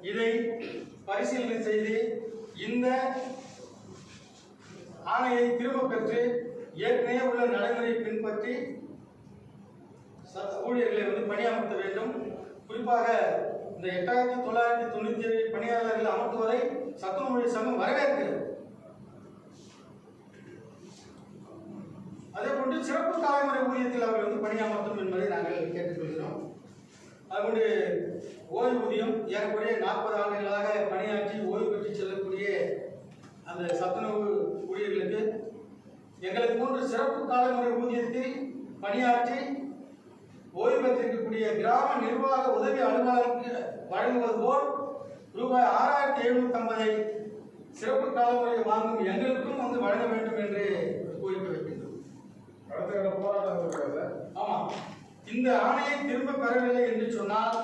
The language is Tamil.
இதை பரிசீலனை செய்து இந்த ஆணையை திரும்ப பெற்று ஏற்கனவே உள்ள நடைமுறையை பின்பற்றி ஊழியர்களை பணியமர்த்த வேண்டும். குறிப்பாக இந்த 8997 பணியாளர்கள் அமர்த்துவதை சத்துணவு ஊழியர் சங்கம் வரவேற்கிறது. அதே போன்று சிறப்பு தலைமுறை ஊதியத்தில் அவர்கள் பணியமர்த்தும் என்பதை நாங்கள் கேட்டுக்கொள்கிறோம். அதுபோன்று ஓய்வூதியம் ஏறக்குறைய 40 ஆண்டுகளாக பணியாற்றி ஓய்வு பெற்று செல்லக்கூடிய அந்த சத்துணவு ஊழியர்களுக்கு எங்களுக்கு போன்ற சிறப்பு காலமுறை ஊதியத்தில் பணியாற்றி ஓய்வு பெற்றிருக்கக்கூடிய கிராம நிர்வாக உதவி அலுவலருக்கு வழங்குவது போல் ரூபாய் 6750 சிறப்பு காலமுறை வாங்கும் எங்களுக்கும் வழங்க வேண்டும் என்று கோரிக்கை வைக்கின்றோம். அடுத்த போராட்டம். ஆமாம், இந்த ஆணையை திரும்ப பெறவில்லை என்று சொன்னால்